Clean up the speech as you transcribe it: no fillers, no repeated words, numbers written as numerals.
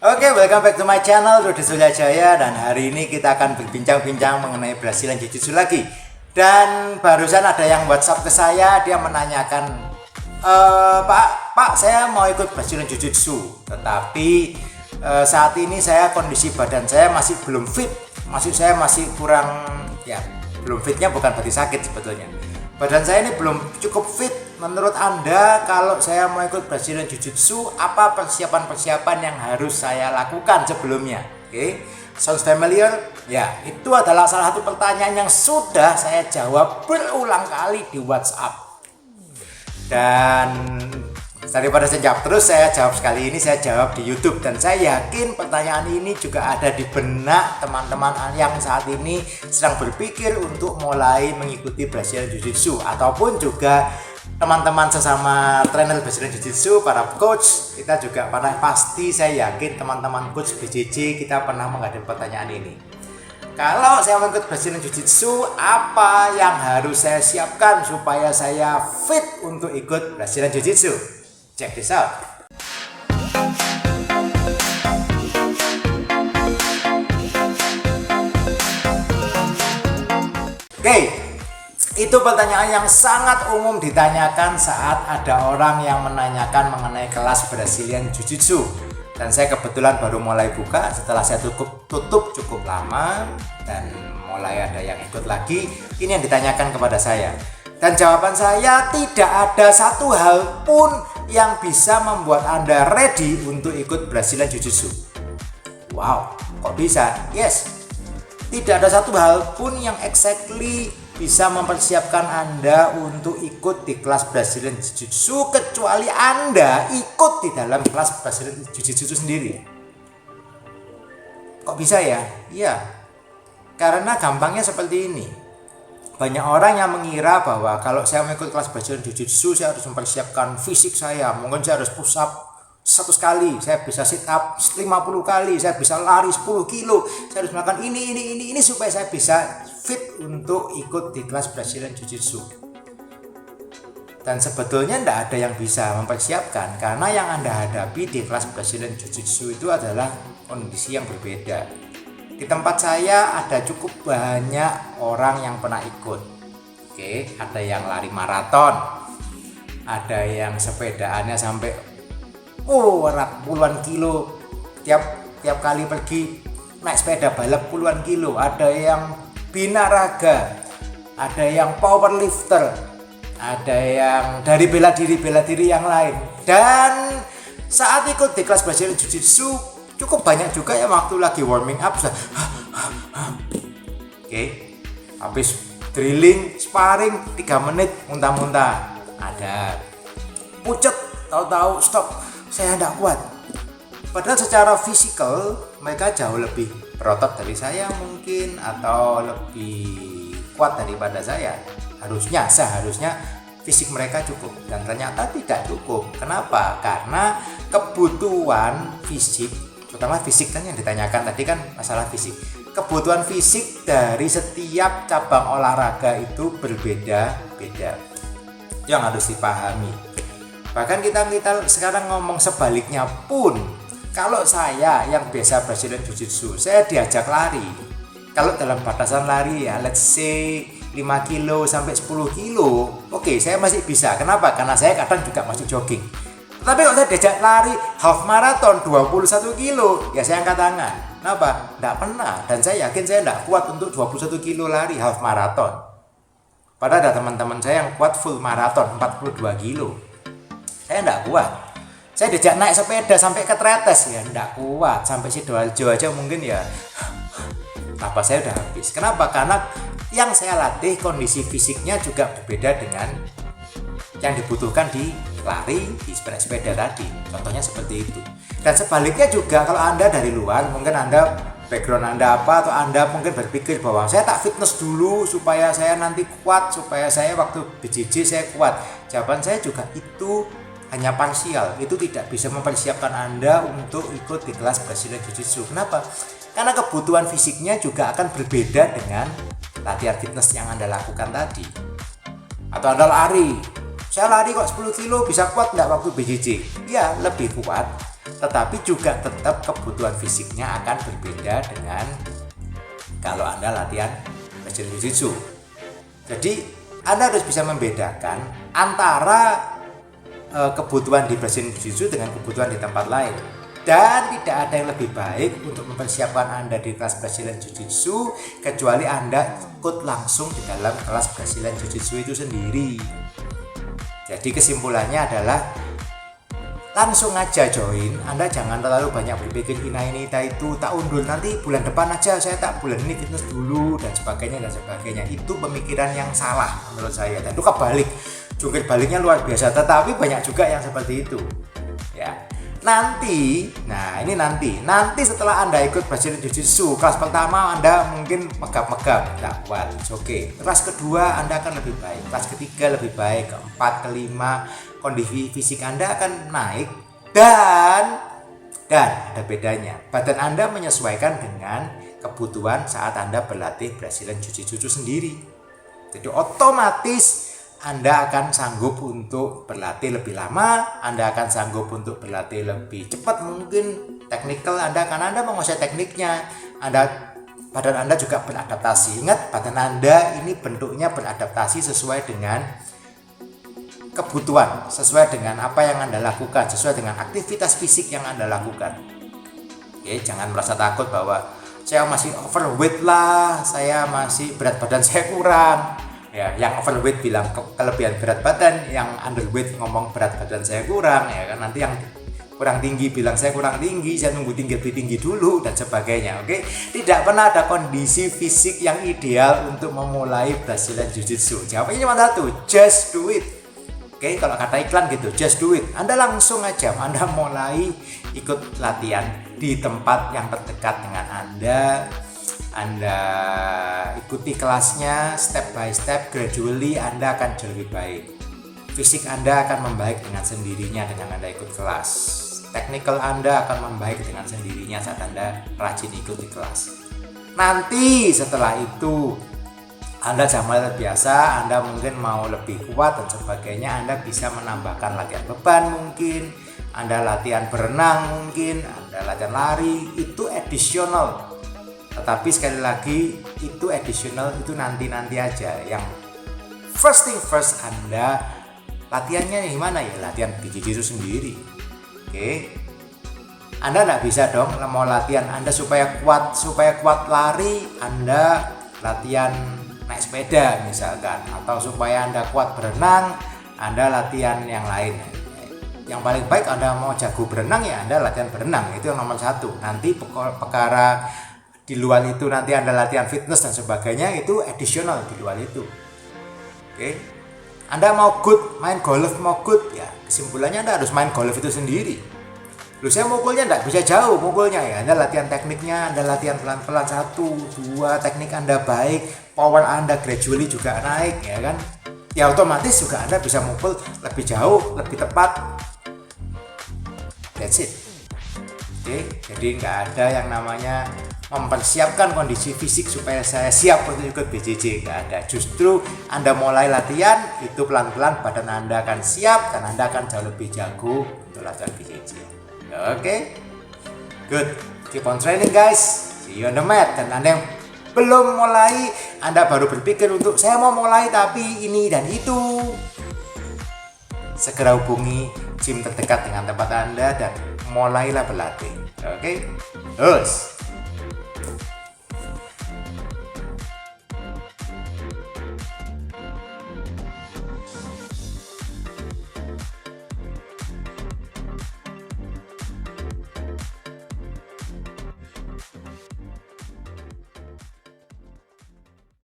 Oke, welcome back to my channel Rudy Sulyajaya. Dan hari ini kita akan berbincang-bincang mengenai Brazilian Jiu-Jitsu lagi. Dan barusan ada yang WhatsApp ke saya, dia menanyakan, Pak, saya mau ikut Brazilian Jiu-Jitsu, tetapi saat ini kondisi badan saya masih belum fit. Maksud saya masih kurang, ya belum fitnya bukan berarti sakit sebetulnya. Badan saya ini belum cukup fit. Menurut Anda, kalau saya mau ikut Brazilian Jiu-Jitsu, apa persiapan-persiapan yang harus saya lakukan sebelumnya? Oke, sounds familiar? Ya, itu adalah salah satu pertanyaan yang sudah saya jawab berulang kali di WhatsApp. Dan daripada saya jawab terus, saya jawab sekali ini, saya jawab di YouTube. Dan saya yakin pertanyaan ini juga ada di benak teman-teman yang saat ini sedang berpikir untuk mulai mengikuti Brazilian Jiu-Jitsu, ataupun juga teman-teman sesama trainer Brazilian Jiu-Jitsu, para coach. Kita juga pasti saya yakin teman-teman coach BJJ kita pernah menghadapi pertanyaan ini. Kalau saya mau ikut Brazilian Jiu-Jitsu, apa yang harus saya siapkan supaya saya fit untuk ikut Brazilian Jiu-Jitsu? Check this out. Oke, itu pertanyaan yang sangat umum ditanyakan saat ada orang yang menanyakan mengenai kelas Brazilian Jiu-Jitsu. Dan saya kebetulan baru mulai buka setelah saya tutup cukup lama, dan mulai ada yang ikut lagi. Ini yang ditanyakan kepada saya. Dan jawaban saya, tidak ada satu hal pun yang bisa membuat Anda ready untuk ikut Brazilian Jiu-Jitsu. Wow, kok bisa? Yes, tidak ada satu hal pun yang exactly bisa mempersiapkan Anda untuk ikut di kelas Brazilian Jiu-Jitsu kecuali Anda ikut di dalam kelas Brazilian Jiu-Jitsu sendiri. Kok bisa ya? Iya, karena gampangnya seperti ini. Banyak orang yang mengira bahwa kalau saya mengikut kelas Brazilian Jiu-Jitsu, saya harus mempersiapkan fisik saya. Mungkin saya harus push up 100 kali, saya bisa sit up 50 kali, saya bisa lari 10 kilo, saya harus melakukan ini supaya saya bisa fit untuk ikut di kelas Brazilian Jiu-Jitsu. Dan sebetulnya tidak ada yang bisa mempersiapkan, karena yang Anda hadapi di kelas Brazilian Jiu-Jitsu itu adalah kondisi yang berbeda. Di tempat saya ada cukup banyak orang yang pernah ikut. Oke, ada yang lari maraton, ada yang sepedaannya sampai puluhan kilo, tiap kali pergi naik sepeda balap puluhan kilo, ada yang binaraga, ada yang powerlifter, ada yang dari bela diri yang lain. Dan saat ikut di kelas Brazilian Jiu-Jitsu cukup banyak juga yang waktu lagi warming up sudah oke, habis drilling sparring 3 menit muntah-muntah, ada pucet, tahu-tahu stop, saya tidak kuat. Padahal secara fisikal mereka jauh lebih berotot dari saya mungkin, atau lebih kuat daripada saya. Seharusnya fisik mereka cukup, dan ternyata tidak cukup. Kenapa? Karena kebutuhan fisik, terutama fisik kan yang ditanyakan tadi kan masalah fisik. Kebutuhan fisik dari setiap cabang olahraga itu berbeda-beda. Itu yang harus dipahami. Bahkan kita sekarang ngomong sebaliknya pun, kalau saya yang biasa Brazilian Jiu-Jitsu, saya diajak lari. Kalau dalam batasan lari ya, let's say 5 kilo sampai 10 kilo, oke, saya masih bisa. Kenapa? Karena saya kadang juga masih jogging. Tapi kalau saya diajak lari half marathon 21 kilo, ya saya angkat tangan. Kenapa? Tidak pernah. Dan saya yakin saya tidak kuat untuk 21 kilo lari half marathon. Padahal ada teman-teman saya yang kuat full marathon 42 kilo. Saya tidak kuat. Saya diajak naik sepeda sampai ke Tretes, ya tidak kuat. Sampai Sidoarjo aja mungkin ya napas saya udah habis. Kenapa? Karena yang saya latih kondisi fisiknya juga berbeda dengan yang dibutuhkan di lari, di sepeda tadi. Contohnya seperti itu. Dan sebaliknya juga, kalau Anda dari luar, mungkin Anda background Anda apa, atau Anda mungkin berpikir bahwa saya tak fitness dulu supaya saya nanti kuat, supaya saya waktu BJJ saya kuat. Jawaban saya juga itu hanya parsial. Itu tidak bisa mempersiapkan Anda untuk ikut di kelas Brazilian Jiu-Jitsu. Kenapa? Karena kebutuhan fisiknya juga akan berbeda dengan latihan fitness yang Anda lakukan tadi. Atau Anda lari, saya lari kok 10 kilo bisa kuat nggak waktu BJJ? Ya lebih kuat, tetapi juga tetap kebutuhan fisiknya akan berbeda dengan kalau Anda latihan Brazilian Jiu-Jitsu. Jadi Anda harus bisa membedakan antara kebutuhan di Brazilian Jiu-Jitsu dengan kebutuhan di tempat lain. Dan tidak ada yang lebih baik untuk mempersiapkan Anda di kelas Brazilian Jiu-Jitsu kecuali Anda ikut langsung di dalam kelas Brazilian Jiu-Jitsu itu sendiri. Jadi kesimpulannya adalah langsung aja join. Anda jangan terlalu banyak berpikir ini itu, tak undur nanti bulan depan aja, saya tak bulan ini fitness dulu dan sebagainya. Itu pemikiran yang salah menurut saya, dan itu kebalik, jungkir baliknya luar biasa. Tetapi banyak juga yang seperti itu ya. Nanti setelah Anda ikut Brazilian Jiu-Jitsu kelas pertama Anda mungkin megap-megap, tak kuat, oke. Kelas kedua Anda akan lebih baik, kelas ketiga lebih baik, keempat, kelima kondisi fisik Anda akan naik, dan ada bedanya, badan Anda menyesuaikan dengan kebutuhan saat Anda berlatih Brazilian Jiu-Jitsu sendiri. Jadi otomatis Anda akan sanggup untuk berlatih lebih lama, Anda akan sanggup untuk berlatih lebih cepat mungkin, teknikal Anda menguasai tekniknya, badan Anda juga beradaptasi. Ingat, badan Anda ini bentuknya beradaptasi sesuai dengan kebutuhan, sesuai dengan apa yang Anda lakukan, sesuai dengan aktivitas fisik yang Anda lakukan. Oke, jangan merasa takut bahwa saya masih overweight lah, saya masih berat badan saya kurang. Ya, yang overweight bilang kelebihan berat badan, yang underweight ngomong berat badan saya kurang, ya kan. Nanti yang kurang tinggi bilang saya kurang tinggi, saya nunggu lebih tinggi dulu dan sebagainya. Oke, tidak pernah ada kondisi fisik yang ideal untuk memulai Brazilian Jiu-Jitsu. Jawabannya cuma satu, just do it. Oke, kalau kata iklan gitu, just do it. Anda langsung aja, Anda mulai ikut latihan di tempat yang terdekat dengan Anda ikuti kelasnya step by step, gradually Anda akan jauh lebih baik. Fisik Anda akan membaik dengan sendirinya dengan Anda ikut kelas. Technical Anda akan membaik dengan sendirinya saat Anda rajin ikuti kelas. Nanti setelah itu Anda sudah mulai terbiasa, Anda mungkin mau lebih kuat dan sebagainya, Anda bisa menambahkan latihan beban mungkin, Anda latihan berenang mungkin, Anda latihan lari, itu additional. Tetapi sekali lagi itu additional, itu nanti aja. Yang first thing first, Anda latihannya gimana ya? Latihan BJJ itu sendiri. Oke. Anda nggak bisa dong mau latihan Anda supaya kuat lari, Anda latihan naik sepeda misalkan, atau supaya Anda kuat berenang, Anda latihan yang lain. Yang paling baik Anda mau jago berenang ya Anda latihan berenang, itu yang nomor satu. Nanti perkara di luar itu nanti Anda latihan fitness dan sebagainya, itu additional di luar itu. Oke. Anda mau good, main golf mau good, ya kesimpulannya Anda harus main golf itu sendiri. Lu saya mukulnya enggak bisa jauh mukulnya ya. Anda latihan tekniknya, Anda latihan pelan-pelan 1, 2, teknik Anda baik, power Anda gradually juga naik ya kan. Ya otomatis juga Anda bisa mukul lebih jauh, lebih tepat. That's it. Oke, jadi nggak ada yang namanya mempersiapkan kondisi fisik supaya saya siap untuk ikut BJJ, nggak ada. Justru Anda mulai latihan itu pelan-pelan badan Anda akan siap dan Anda akan jauh lebih jago untuk latihan BJJ. Oke, good, keep on training guys, see you on the mat. Dan Anda yang belum mulai, Anda baru berpikir untuk saya mau mulai tapi ini dan itu, segera hubungi gym terdekat dengan tempat Anda dan mulailah berlatih. Oke, terus